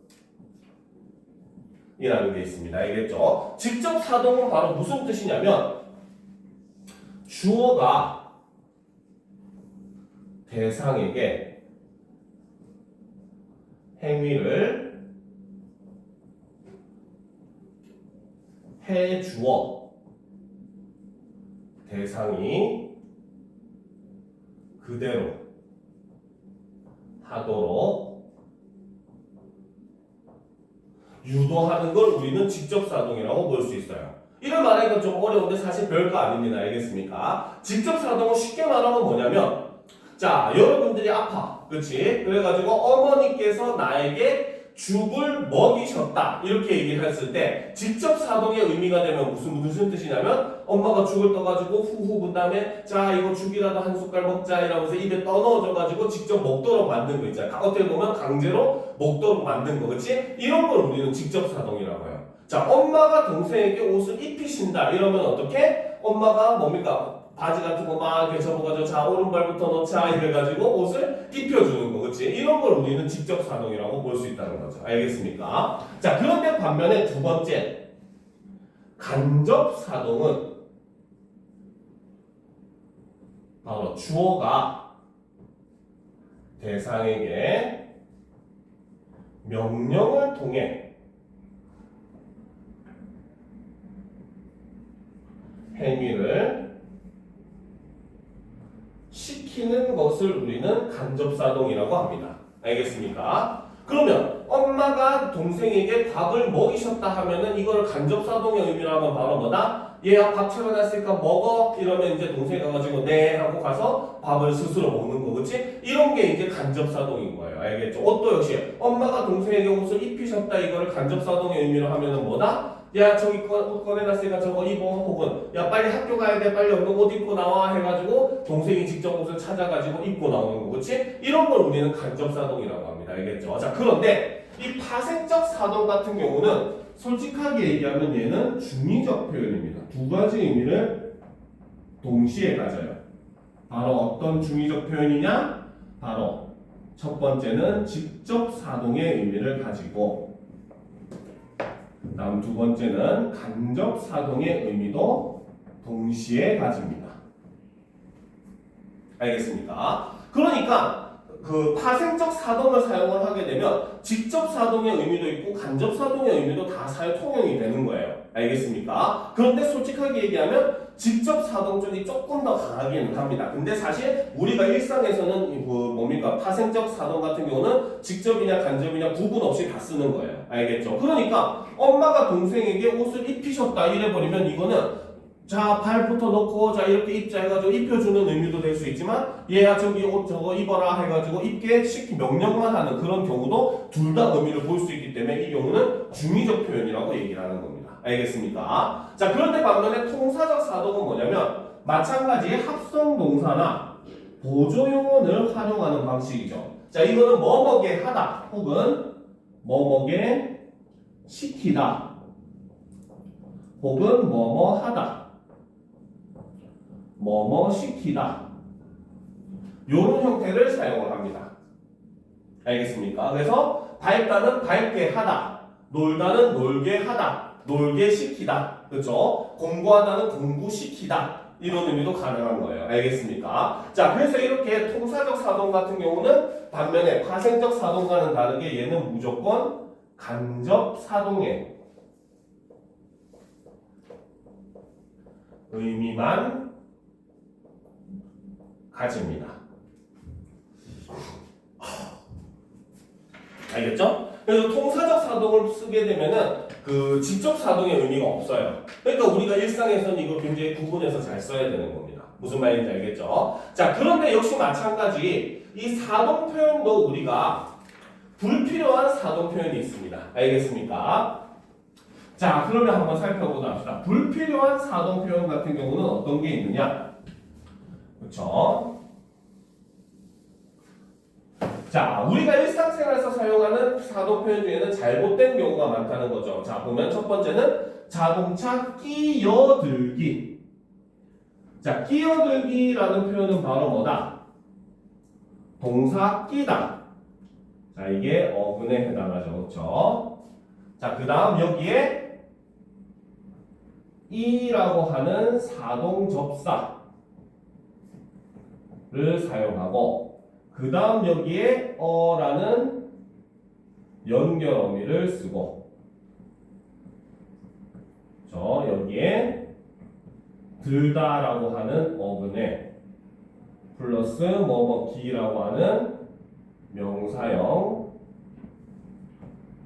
이라는 게 있습니다. 알겠죠? 직접 사동은 바로 무슨 뜻이냐면 주어가 대상에게 행위를 해주어 대상이 그대로 하도록 유도하는 걸 우리는 직접사동이라고 볼 수 있어요. 이걸 말하기가 좀 어려운데 사실 별거 아닙니다. 알겠습니까? 직접사동은 쉽게 말하면 뭐냐면, 자, 여러분들이 아파. 그치? 그래가지고 어머니께서 나에게 죽을 먹이셨다. 이렇게 얘기를 했을 때 직접사동의 의미가 되면 무슨 뜻이냐면 엄마가 죽을 떠가지고 후후 그 다음에 자 이거 죽이라도 한 숟갈 먹자 이러면서 입에 떠넣어줘가지고 직접 먹도록 만든 거 있잖아요. 어떻게 보면 강제로 먹도록 만든 거. 그치? 이런 걸 우리는 직접사동이라고 해요. 자, 엄마가 동생에게 옷을 입히신다. 이러면 어떻게? 엄마가 뭡니까? 바지 같은 거 막 이렇게 접어가지고 자 오른발부터 넣자 이래가지고 옷을 입혀주는 거. 그치? 이런 걸 우리는 직접사동이라고 볼 수 있다는 거죠. 알겠습니까? 자, 그런데 반면에 두 번째 간접사동은 바로 주어가 대상에게 명령을 통해 행위를 시키는 것을 우리는 간접사동이라고 합니다. 알겠습니까? 그러면 엄마가 동생에게 밥을 먹이셨다 하면은 이거를 간접사동의 의미라면 바로 뭐다? 얘야 밥 차려놨으니까 먹어 이러면 이제 동생이 가가지고 네 하고 가서 밥을 스스로 먹는 거. 그치? 이런 게 이제 간접사동인 거예요. 알겠죠? 옷도 역시 엄마가 동생에게 옷을 입히셨다 이거를 간접사동의 의미로 하면은 뭐다? 야 저기 옷 꺼내놨으니까 저거 입어. 혹은 야 빨리 학교 가야 돼 빨리 얼른 옷 입고 나와 해가지고 동생이 직접 옷을 찾아가지고 입고 나오는 거. 그치? 이런 걸 우리는 간접사동이라고 합니다. 알겠죠? 자, 그런데 이 파생적 사동 같은 경우는 솔직하게 얘기하면 얘는 중의적 표현입니다. 두 가지 의미를 동시에 가져요. 바로 어떤 중의적 표현이냐? 바로 첫 번째는 직접 사동의 의미를 가지고 다음 두 번째는 간접 사동의 의미도 동시에 가집니다. 알겠습니까? 그러니까 그 파생적 사동을 사용을 하게 되면 직접 사동의 의미도 있고 간접 사동의 의미도 다 통용이 되는 거예요. 알겠습니까? 그런데 솔직하게 얘기하면 직접 사동 쪽이 조금 더 강하기는 합니다. 근데 사실 우리가 일상에서는 뭡니까? 파생적 사동 같은 경우는 직접이냐 간접이냐 구분 없이 다 쓰는 거예요. 알겠죠? 그러니까 엄마가 동생에게 옷을 입히셨다 이래버리면 이거는 자 발부터 넣고 자 이렇게 입자 해가지고 입혀주는 의미도 될 수 있지만 얘야 저기 옷 저거 입어라 해가지고 입게 명령만 하는 그런 경우도 둘 다 의미를 볼 수 있기 때문에 이 경우는 중의적 표현이라고 얘기를 하는 겁니다. 알겠습니까? 자, 그런데 반면에 통사적 사동은 뭐냐면 마찬가지 합성동사나 보조용언을 활용하는 방식이죠. 자, 이거는 뭐뭐게 하다 혹은 뭐뭐게 시키다 혹은 뭐뭐 하다 뭐뭐 시키다 이런 형태를 사용을 합니다. 알겠습니까? 그래서 밝다는 밝게 하다, 놀다는 놀게 하다, 놀게 시키다, 그렇죠? 공부하다는 공부시키다 이런 의미도 가능한 거예요. 알겠습니까? 자, 그래서 이렇게 통사적 사동 같은 경우는 반면에 파생적 사동과는 다르게 얘는 무조건 간접 사동의 의미만 가집니다. 알겠죠? 그래서 통사적 사동을 쓰게 되면은 그 직접 사동의 의미가 없어요. 그러니까 우리가 일상에서는 이거 굉장히 구분해서 잘 써야 되는 겁니다. 무슨 말인지 알겠죠? 자, 그런데 역시 마찬가지 이 사동 표현도 우리가 불필요한 사동 표현이 있습니다. 알겠습니까? 자, 그러면 한번 살펴보도록 합시다. 불필요한 사동 표현 같은 경우는 어떤 게 있느냐? 그렇죠? 자, 우리가 일상생활에서 사용하는 사동 표현 중에는 잘못된 경우가 많다는 거죠. 자, 보면 첫 번째는 자동차 끼어들기. 자, 끼어들기라는 표현은 바로 뭐다? 동사 끼다. 자, 이게 어근에 해당하죠. 그렇죠? 자, 그 다음 여기에 이라고 하는 사동 접사. 를 사용하고 그 다음 여기에 어라는 연결 어미를 쓰고 여기에 들다라고 하는 어근에 플러스 뭐뭐기라고 하는 명사형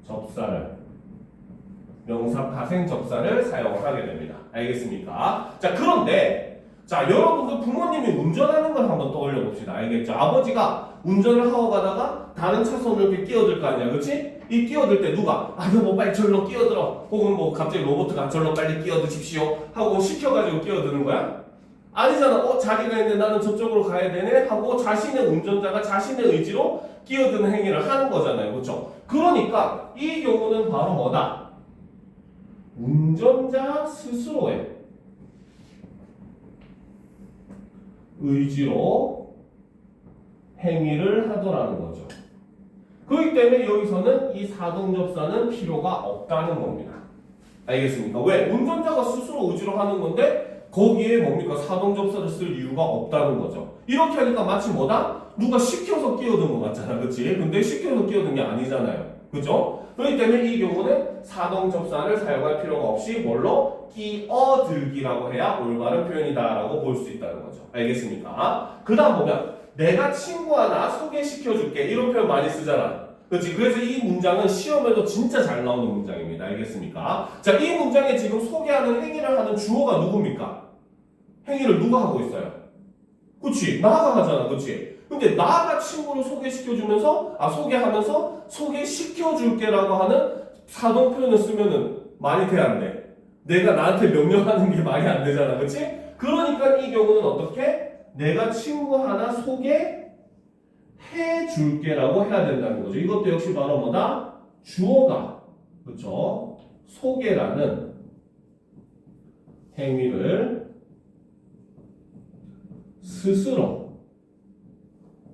접사를 명사 파생 접사를 사용하게 됩니다. 알겠습니까? 자, 그런데 자, 여러분들 부모님이 운전하는 걸 한번 떠올려 봅시다. 알겠죠? 아버지가 운전을 하고 가다가 다른 차선을 이렇게 끼어들 거 아니야, 그렇지? 이 끼어들 때 누가 여보 빨리 절로 끼어들어, 혹은 뭐 갑자기 로봇가 절로 빨리 끼어드십시오 하고 시켜가지고 끼어드는 거야? 아니잖아. 자기가 있는데 나는 저쪽으로 가야 되네 하고 자신의 운전자가 자신의 의지로 끼어드는 행위를 하는 거잖아요, 그렇죠? 그러니까 이 경우는 바로 뭐다? 운전자 스스로의 의지로 행위를 하더라는 거죠. 그렇기 때문에 여기서는 이 사동접사는 필요가 없다는 겁니다. 알겠습니까? 왜? 운전자가 스스로 의지로 하는 건데 거기에 뭡니까? 사동접사를 쓸 이유가 없다는 거죠. 이렇게 하니까 마치 뭐다? 누가 시켜서 끼어든 것 같잖아, 그렇지? 근데 시켜서 끼어든 게 아니잖아요, 그죠? 그렇기 때문에 이 경우는 사동접사를 사용할 필요가 없이 뭘로? 끼어들기라고 해야 올바른 표현이다라고 볼 수 있다는 거죠. 알겠습니까? 그 다음 보면 내가 친구 하나 소개시켜줄게 이런 표현 많이 쓰잖아. 그렇지? 그래서 이 문장은 시험에도 진짜 잘 나오는 문장입니다. 알겠습니까? 자, 이 문장에 지금 소개하는 행위를 하는 주어가 누굽니까? 행위를 누가 하고 있어요? 그치? 나가 하잖아. 그치? 근데 나가 친구를 소개시켜주면서 소개하면서 소개시켜줄게라고 하는 사동 표현을 쓰면은 말이 돼, 안 돼? 내가 나한테 명령하는 게 말이 안 되잖아. 그치? 그러니까 이 경우는 어떻게? 내가 친구 하나 소개해 줄게라고 해야 된다는 거죠. 이것도 역시 바로 뭐다? 주어가, 그쵸? 소개라는 행위를 스스로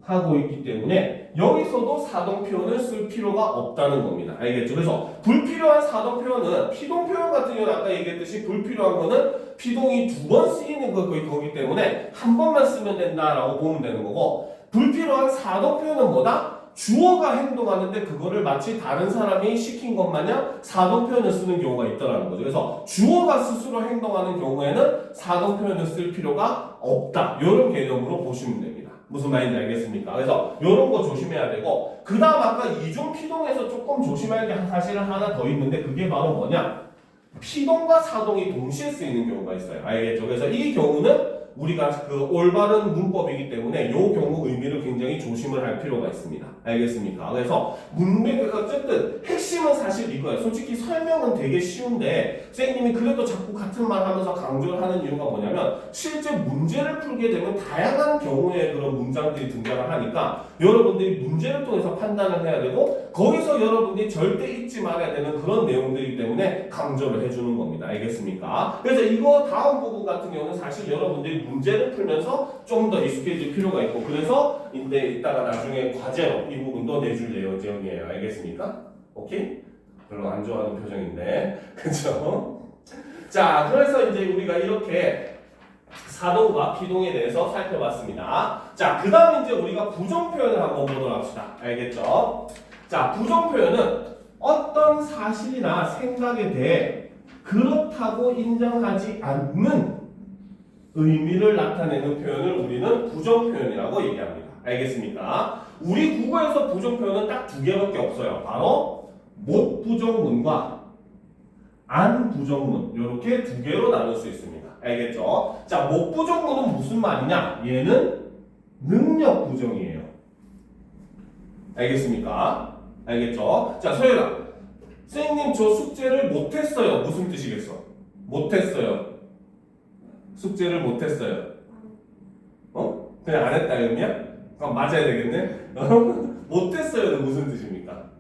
하고 있기 때문에 여기서도 사동 표현을 쓸 필요가 없다는 겁니다. 알겠죠? 그래서 불필요한 사동 표현은 피동 표현 같은 경우는 아까 얘기했듯이 불필요한 거는 피동이 두 번 쓰이는 거기 때문에 한 번만 쓰면 된다라고 보면 되는 거고, 불필요한 사동 표현은 뭐다? 주어가 행동하는데 그거를 마치 다른 사람이 시킨 것 마냥 사동 표현을 쓰는 경우가 있더라는 거죠. 그래서 주어가 스스로 행동하는 경우에는 사동 표현을 쓸 필요가 없다. 이런 개념으로 보시면 됩니다. 무슨 말인지 알겠습니까? 그래서 이런 거 조심해야 되고, 그 다음 아까 이중 피동에서 조금 조심할 게 사실은 하나 더 있는데 그게 바로 뭐냐? 피동과 사동이 동시에 쓰이는 경우가 있어요. 알겠죠? 그래서 이 경우는 우리가 그 올바른 문법이기 때문에 이 경우 의미를 굉장히 조심을 할 필요가 있습니다. 알겠습니까? 그래서 문맥 어쨌든 핵심은 사실 이거예요. 솔직히 설명은 되게 쉬운데 선생님이 그래도 자꾸 같은 말 하면서 강조를 하는 이유가 뭐냐면 실제 문제를 풀게 되면 다양한 경우의 그런 문장들이 등장을 하니까 여러분들이 문제를 통해서 판단을 해야 되고 거기서 여러분들이 절대 잊지 말아야 되는 그런 내용들이기 때문에 강조를 해주는 겁니다. 알겠습니까? 그래서 이거 다음 부분 같은 경우는 사실 여러분들이 문제를 풀면서 좀 더 익숙해질 필요가 있고, 그래서 이따가 나중에 과제로 이 부분도 내줄 예정이에요. 알겠습니까? 오케이? 별로 안 좋아하는 표정인데 그죠? 자, 그래서 이제 우리가 이렇게 사동과 피동에 대해서 살펴봤습니다. 자, 그 다음 이제 우리가 부정 표현을 한번 보도록 합시다. 알겠죠? 자, 부정 표현은 어떤 사실이나 생각에 대해 그렇다고 인정하지 않는 의미를 나타내는 표현을 우리는 부정 표현이라고 얘기합니다. 알겠습니까? 우리 국어에서 부정 표현은 딱 두 개밖에 없어요. 바로 못 부정문과 안 부정문, 이렇게 두 개로 나눌 수 있습니다. 알겠죠? 자, 못 부정문은 무슨 말이냐? 얘는 능력 부정이에요. 알겠습니까? 알겠죠? 자, 소연아, 선생님 저 숙제를 못했어요. 무슨 뜻이겠어? 못했어요. 숙제를 못했어요. 그냥 안 했다 의미야? 그럼 맞아야 되겠네? 못했어요는 무슨 뜻입니까?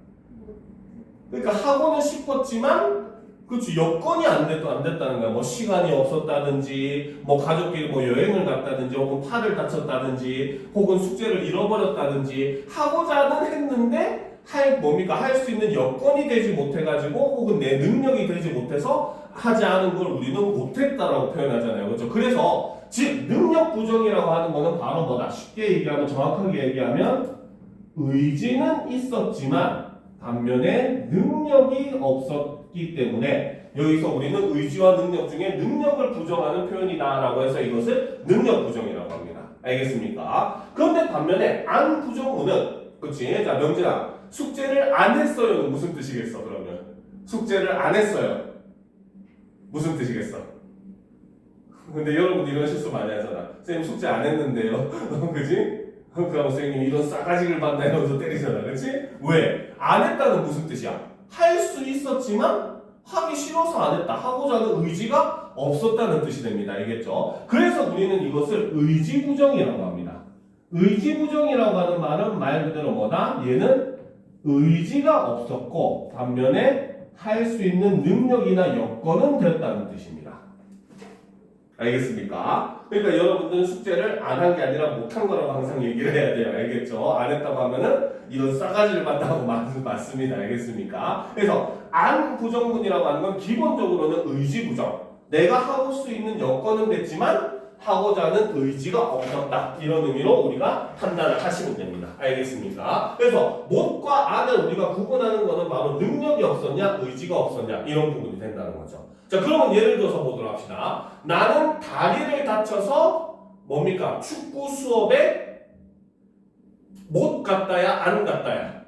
그러니까 하고는 싶었지만 그렇지, 여건이 안 됐다는 거야. 뭐 시간이 없었다든지, 뭐 가족끼리 뭐 여행을 갔다든지, 혹은 팔을 다쳤다든지, 혹은 숙제를 잃어버렸다든지, 하고자는 했는데 할 수 있는 여건이 되지 못해가지고, 혹은 내 능력이 되지 못해서 하지 않은 걸 우리는 못했다라고 표현하잖아요. 그렇죠? 그래서 즉 능력 부정이라고 하는 거는 바로 뭐다? 쉽게 얘기하면 정확하게 얘기하면 의지는 있었지만 반면에 능력이 없었기 때문에 여기서 우리는 의지와 능력 중에 능력을 부정하는 표현이다라고 해서 이것을 능력 부정이라고 합니다. 알겠습니까? 그런데 반면에 안 부정문은 그치? 자 명진아 숙제를 안 했어요는 무슨 뜻이겠어 그러면? 숙제를 안 했어요. 무슨 뜻이겠어? 근데 여러분 이런 실수 많이 하잖아. 선생님 숙제 안 했는데요. 그지? 그럼 선생님 이런 싸가지를 받나 이러면서 때리잖아. 그치? 왜? 안 했다는 무슨 뜻이야? 할 수 있었지만 하기 싫어서 안 했다. 하고자 하는 의지가 없었다는 뜻이 됩니다. 알겠죠? 그래서 우리는 이것을 의지부정이라고 합니다. 의지부정이라고 하는 말은 말 그대로 뭐다? 얘는 의지가 없었고 반면에 할 수 있는 능력이나 여건은 되었다는 뜻입니다. 알겠습니까? 그러니까 여러분들은 숙제를 안 한 게 아니라 못한 거라고 항상 얘기를 해야 돼요. 알겠죠? 안 했다고 하면은 이런 싸가지를 받다고 맞습니다. 알겠습니까? 그래서 안 부정문이라고 하는 건 기본적으로는 의지 부정. 내가 하고 수 있는 여건은 됐지만 하고자 하는 의지가 없었다. 이런 의미로 우리가 판단을 하시면 됩니다. 알겠습니까? 그래서 못과 안을 우리가 구분하는 것은 바로 능력이 없었냐, 의지가 없었냐 이런 부분이 된다는 거죠. 자, 그러면 예를 들어서 보도록 합시다. 나는 다리를 다쳐서 뭡니까? 축구 수업에 못 갔다야, 안 갔다야?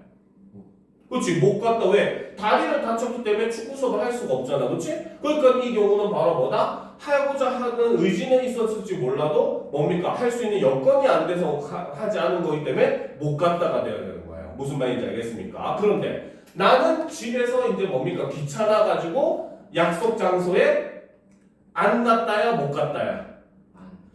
그렇지, 못 갔다. 왜? 다리를 다쳤기 때문에 축구 수업을 할 수가 없잖아. 그렇지? 그러니까 이 경우는 바로 뭐다? 하고자 하는 의지는 있었을지 몰라도 뭡니까? 할 수 있는 여건이 안 돼서 하지 않은 거기 때문에 못 갔다가 돼야 되는 거예요. 무슨 말인지 알겠습니까? 그런데 나는 집에서 이제 뭡니까? 귀찮아가지고 약속 장소에 안 갔다야 못 갔다야?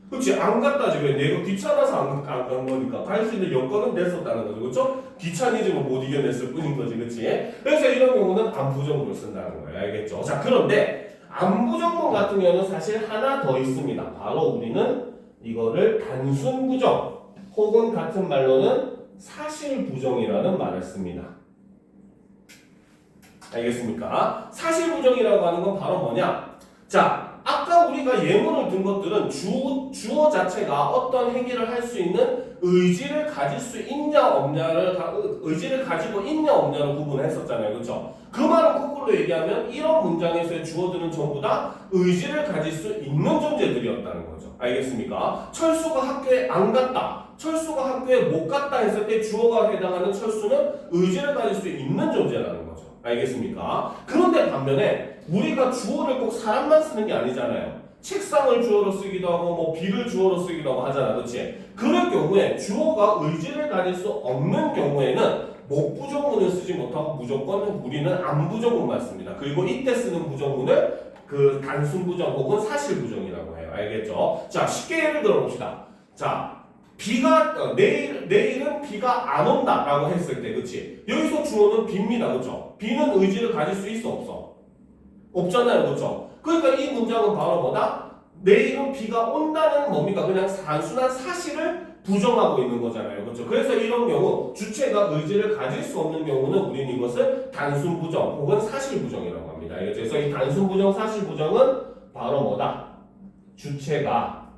그렇지, 안 갔다지. 왜? 내가 귀찮아서 안 간 거니까 갈 수 있는 여건은 됐었다는 거죠. 그렇죠? 귀차니즘을 못 이겨냈을 뿐인 거지. 그렇지? 그래서 이런 경우는 안부정문을 쓴다는 거예요. 알겠죠? 자, 그런데 안부정문 같은 경우는 사실 하나 더 있습니다. 바로 우리는 이거를 단순부정 혹은 같은 말로는 사실부정이라는 말을 씁니다. 알겠습니까? 사실부정이라고 하는 건 바로 뭐냐? 자, 아까 우리가 예문을 든 것들은 주어 자체가 어떤 행위를 할 수 있는 의지를 가질 수 있냐 없냐를 의지를 가지고 있냐 없냐를 구분했었잖아요. 그렇죠? 그 말은 거꾸로 얘기하면 이런 문장에서의 주어들은 전부 다 의지를 가질 수 있는 존재들이었다는 거죠. 알겠습니까? 철수가 학교에 안 갔다. 철수가 학교에 못 갔다 했을 때 주어가 해당하는 철수는 의지를 가질 수 있는 존재라는 거죠. 알겠습니까? 그런데 반면에 우리가 주어를 꼭 사람만 쓰는 게 아니잖아요. 책상을 주어로 쓰기도 하고 뭐 비를 주어로 쓰기도 하고 하잖아. 그렇지? 그럴 경우에 주어가 의지를 가질 수 없는 경우에는 목부정문을 쓰지 못하고 무조건 우리는 안부정문만 씁니다. 그리고 이때 쓰는 부정문을 그 단순부정 혹은 사실부정이라고 해요. 알겠죠? 자, 쉽게 예를 들어 봅시다. 자, 내일은 비가 안 온다라고 했을 때, 그렇지? 여기서 주어는 비입니다. 그렇죠? 비는 의지를 가질 수 있어 없어? 없잖아요. 그렇죠? 그러니까 이 문장은 바로 뭐다? 내일은 비가 온다는 뭡니까? 그냥 단순한 사실을 부정하고 있는 거잖아요. 그렇죠? 그래서 이런 경우 주체가 의지를 가질 수 없는 경우는 우리는 이것을 단순부정 혹은 사실부정이라고 합니다. 알겠죠? 그래서 이 단순부정, 사실부정은 바로 뭐다? 주체가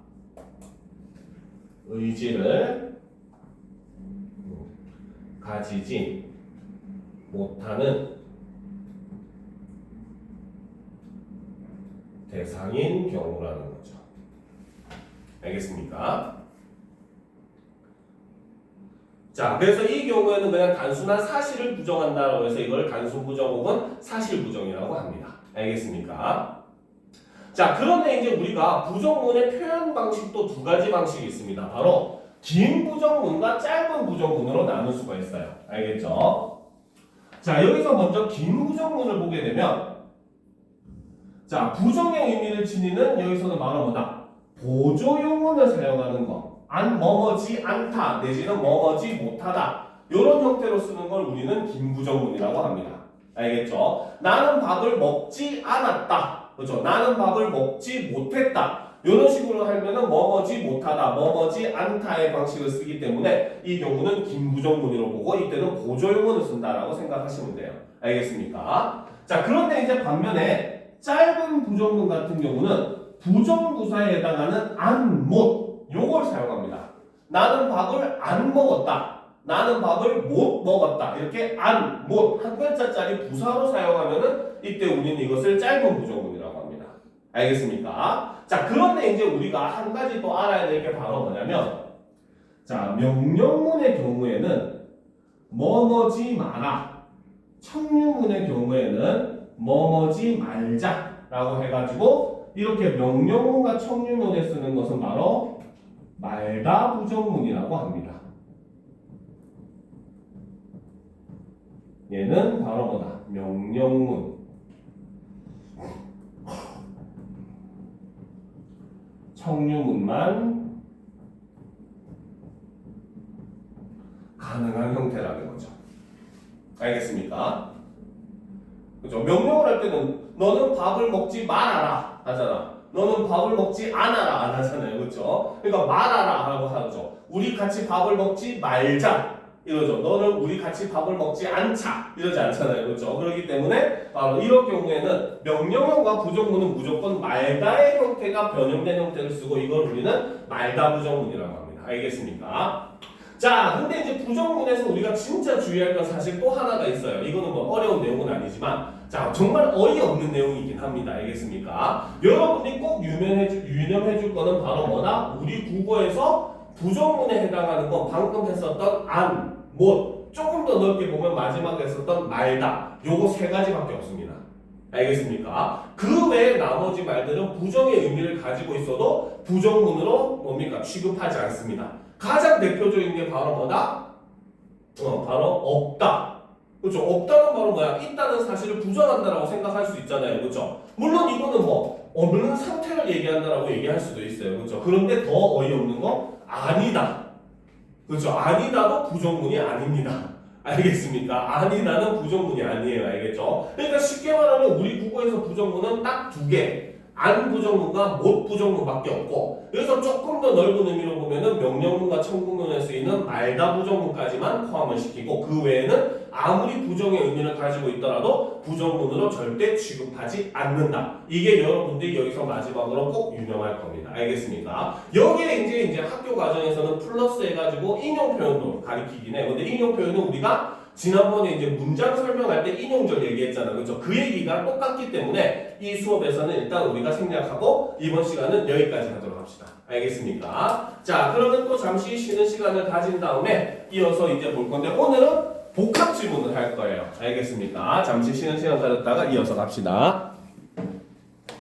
의지를 가지지 못하는 대상인 경우라는 거죠. 알겠습니까? 자, 그래서 이 경우에는 그냥 단순한 사실을 부정한다라고 해서 이걸 단순부정 혹은 사실부정이라고 합니다. 알겠습니까? 자, 그런데 이제 우리가 부정문의 표현 방식도 두 가지 방식이 있습니다. 바로 긴 부정문과 짧은 부정문으로 나눌 수가 있어요. 알겠죠? 자, 여기서 먼저 긴 부정문을 보게 되면 자, 부정의 의미를 지니는 여기서는 바로 뭐다? 보조용문을 사용하는 거. 뭐뭐지 않다 내지는 뭐뭐지 못하다. 이런 형태로 쓰는 걸 우리는 긴 부정문이라고 합니다. 알겠죠? 나는 밥을 먹지 않았다. 그렇죠? 나는 밥을 먹지 못했다. 이런 식으로 하면은 뭐뭐지 못하다, 뭐뭐지 않다의 방식을 쓰기 때문에 이 경우는 긴 부정문으로 보고 이때는 보조용문을 쓴다라고 생각하시면 돼요. 알겠습니까? 자, 그런데 이제 반면에 짧은 부정문 같은 경우는 부정부사에 해당하는 안, 못 요걸 사용합니다. 나는 밥을 안 먹었다. 나는 밥을 못 먹었다. 이렇게 안, 못 한 글자짜리 부사로 사용하면은 이때 우리는 이것을 짧은 부정문이라고 합니다. 알겠습니까? 자, 그런데 이제 우리가 한 가지 또 알아야 될 게 바로 뭐냐면 자, 명령문의 경우에는 뭐뭐지 마라. 청유문의 경우에는 뭐뭐지 말자라고 해가지고 이렇게 명령문과 청유문에 쓰는 것은 바로 말다 부정문이라고 합니다. 얘는 바로 뭐다? 명령문. 청유문만 가능한 형태라는 거죠. 알겠습니까? 그죠? 명령을 할 때는 너는 밥을 먹지 말아라 하잖아. 너는 밥을 먹지 않아라 안 하잖아요. 그렇죠? 그러니까 말아라 라고 하죠. 우리 같이 밥을 먹지 말자 이러죠. 너는 우리 같이 밥을 먹지 않자 이러지 않잖아요. 그렇죠? 그렇기 때문에 바로 이런 경우에는 명령어가 부정문은 무조건 말다의 형태가 변형된 형태를 쓰고 이걸 우리는 말다 부정문이라고 합니다. 알겠습니까? 자, 근데 이제 부정문에서 우리가 진짜 주의할 건 사실 또 하나가 있어요. 이거는 뭐 어려운 내용은 아니지만 자, 정말 어이없는 내용이긴 합니다. 알겠습니까? 여러분이 꼭 유념해 줄 거는 바로 뭐다? 우리 국어에서 부정문에 해당하는 건 방금 했었던 안, 못, 조금 더 넓게 보면 마지막에 했었던 말다. 요거 세 가지밖에 없습니다. 알겠습니까? 그 외에 나머지 말들은 부정의 의미를 가지고 있어도 부정문으로 뭡니까? 취급하지 않습니다. 가장 대표적인 게 바로 뭐다? 바로 없다. 그렇죠? 없다는 바로 뭐야? 있다는 사실을 부정한다라고 생각할 수 있잖아요. 그렇죠? 물론 이거는 뭐 없는 상태를 얘기한다라고 얘기할 수도 있어요. 그렇죠? 그런데 더 어이없는 거 아니다. 그렇죠? 아니다도 부정문이 아닙니다. 알겠습니까? 아니다는 부정문이 아니에요. 알겠죠? 그러니까 쉽게 말하면 우리 국어에서 부정문은 딱 두 개. 안 부정문과 못 부정문밖에 없고 그래서 조금 더 넓은 의미로 보면은 명령문과 청구문에 쓰이는 말다 부정문까지만 포함을 시키고 그 외에는 아무리 부정의 의미를 가지고 있더라도 부정문으로 절대 취급하지 않는다. 이게 여러분들이 여기서 마지막으로 꼭 유념할 겁니다. 알겠습니까? 여기에 이제 학교 과정에서는 플러스 해가지고 인용 표현도 가리키긴 해요. 근데 인용 표현은 우리가 지난번에 이제 문장 설명할 때 인용절 얘기했잖아. 그렇죠? 그 얘기가 똑같기 때문에 이 수업에서는 일단 우리가 생략하고 이번 시간은 여기까지 하도록 합시다. 알겠습니까? 자, 그러면 또 잠시 쉬는 시간을 가진 다음에 이어서 이제 볼 건데 오늘은 복합 지문을 할 거예요. 알겠습니까? 잠시 쉬는 시간 가졌다가 이어서 갑시다.